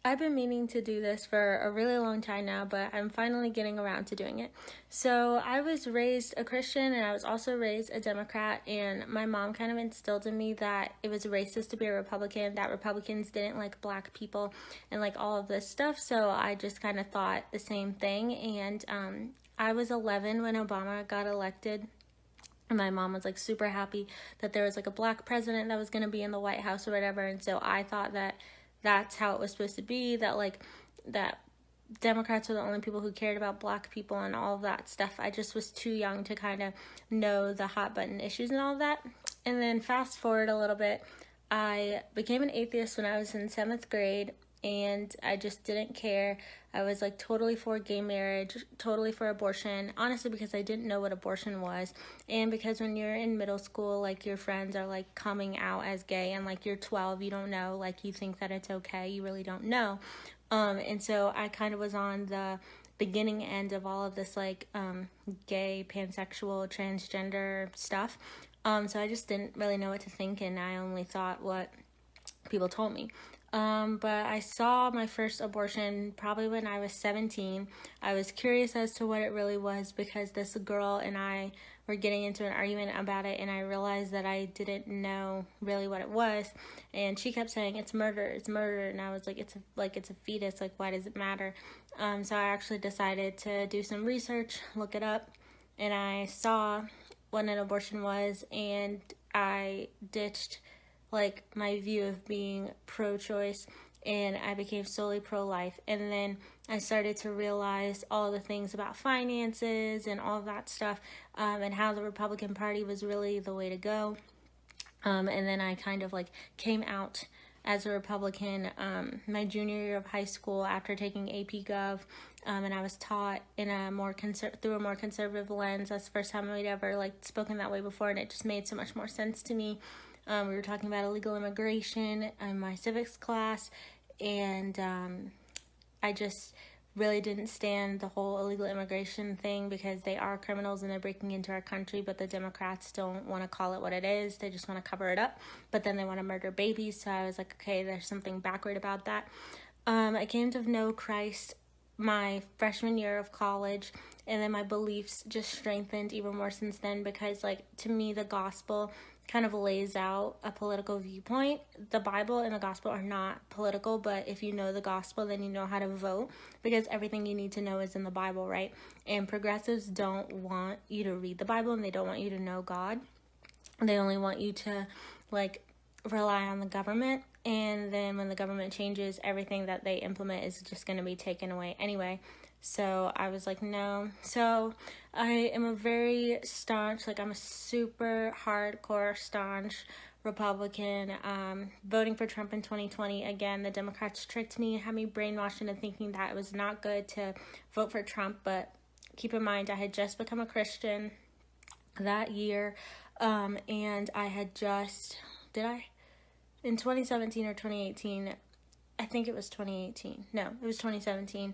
I've been meaning to do this for a really long time now, but I'm finally getting around to doing it. So, I was raised a Christian and I was also raised a Democrat, and my mom kind of instilled in me that it was racist to be a Republican, that Republicans didn't like black people, and like all of this stuff. So, I just kind of thought the same thing. And I was 11 when Obama got elected. And my mom was like super happy that there was like a black president that was going to be in the White House or whatever. And so I thought that that's how it was supposed to be, that like that Democrats were the only people who cared about black people and all of that stuff. I just was too young to kind of know the hot button issues and all of that. And then fast forward a little bit, I became an atheist when I was in 7th grade, and I just didn't care. I was like totally for gay marriage, totally for abortion, honestly, because I didn't know what abortion was. And because when you're in middle school, like your friends are like coming out as gay, and like you're 12, you don't know, like you think that it's okay, you really don't know. And so I kind of was on the beginning end of all of this like gay, pansexual, transgender stuff. So I just didn't really know what to think, and I only thought what people told me. But I saw my first abortion probably when I was 17. I was curious as to what it really was because this girl and I were getting into an argument about it, and I realized that I didn't know really what it was. And she kept saying, "It's murder, it's murder," and I was like, "It's a fetus. Like, why does it matter?" So I actually decided to do some research, look it up, and I saw what an abortion was, and I ditched like my view of being pro-choice, and I became solely pro-life. And then I started to realize all the things about finances and all of that stuff, and how the Republican Party was really the way to go. And then I kind of like came out as a Republican my junior year of high school after taking AP Gov, and I was taught in a through a more conservative lens. That's the first time I'd ever like spoken that way before, and it just made so much more sense to me. We were talking about illegal immigration in my civics class, and I just really didn't stand the whole illegal immigration thing because they are criminals and they're breaking into our country, but the Democrats don't want to call it what it is. They just want to cover it up, but then they want to murder babies. So I was like, okay, there's something backward about that. I came to know Christ my freshman year of college, and then my beliefs just strengthened even more since then because, like, to me, the gospel kind of lays out a political viewpoint. The Bible and the gospel are not political, but if you know the gospel, then you know how to vote because everything you need to know is in the Bible, right? And progressives don't want you to read the Bible, and they don't want you to know God. They only want you to, like, rely on the government, and then when the government changes, everything that they implement is just going to be taken away anyway. So I was like, no. So I am a very staunch, like I'm a super hardcore staunch Republican. Voting for Trump in 2020, again, the Democrats tricked me, had me brainwashed into thinking that it was not good to vote for Trump. But keep in mind, I had just become a Christian that year, and I had just, in 2017 or 2018, I think it was 2018. No, it was 2017.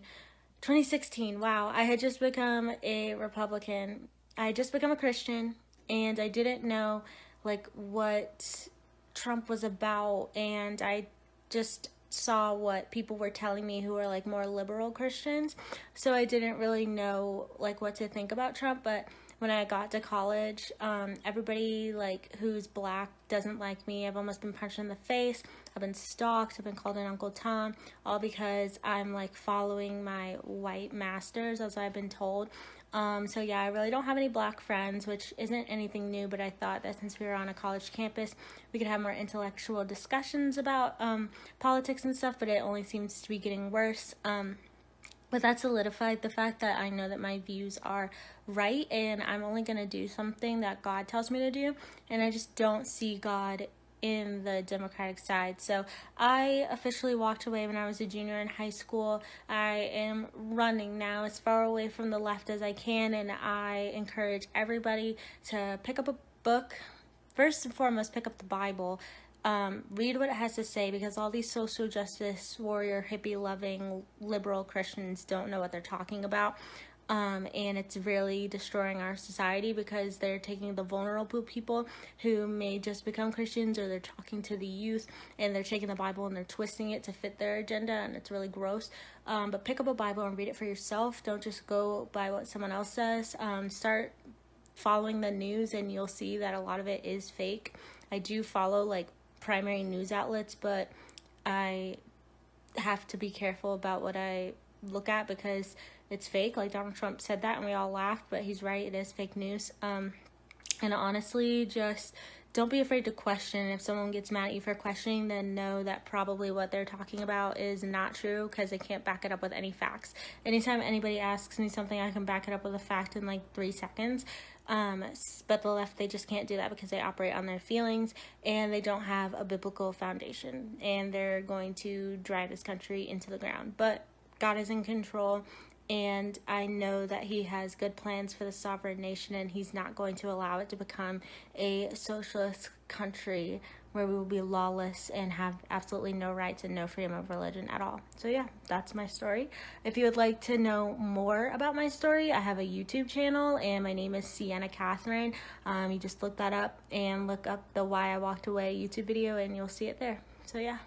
2016, wow. I had just become a Republican. I had just become a Christian, and I didn't know like what Trump was about, and I just saw what people were telling me who were like more liberal Christians. So I didn't really know like what to think about Trump. But when I got to college, everybody like who's black doesn't like me. I've almost been punched in the face. I've been stalked. I've been called an Uncle Tom, all because I'm like following my white masters, as I've been told. So yeah, I really don't have any black friends, which isn't anything new, but I thought that since we were on a college campus, we could have more intellectual discussions about politics and stuff, but it only seems to be getting worse. But that solidified the fact that I know that my views are right, and I'm only going to do something that God tells me to do, and I just don't see God in the Democratic side. So I officially walked away when I was a junior in high school. I am running now as far away from the left as I can, and I encourage everybody to pick up a book. First and foremost, pick up the Bible. Read what it has to say, because all these social justice warrior, hippie loving, liberal Christians don't know what they're talking about. and it's really destroying our society because they're taking the vulnerable people who may just become Christians, or they're talking to the youth and they're taking the Bible and they're twisting it to fit their agenda, and it's really gross. But pick up a Bible and read it for yourself. Don't just go by what someone else says. Start following the news and you'll see that a lot of it is fake. I do follow like primary news outlets, but I have to be careful about what I look at because it's fake. Like Donald Trump said that and we all laughed, but he's right, it is fake news. And honestly, just don't be afraid to question. If someone gets mad at you for questioning, then know that probably what they're talking about is not true because they can't back it up with any facts. Anytime anybody asks me something, I can back it up with a fact in like 3 seconds. But the left, they just can't do that because they operate on their feelings and they don't have a biblical foundation, and they're going to drive this country into the ground. But God is in control, and I know that he has good plans for the sovereign nation, and he's not going to allow it to become a socialist country where we will be lawless and have absolutely no rights and no freedom of religion at all. So yeah, that's my story. If you would like to know more about my story, I have a YouTube channel and my name is Sienna Catherine. You just look that up and look up the Why I Walked Away YouTube video and you'll see it there. So yeah.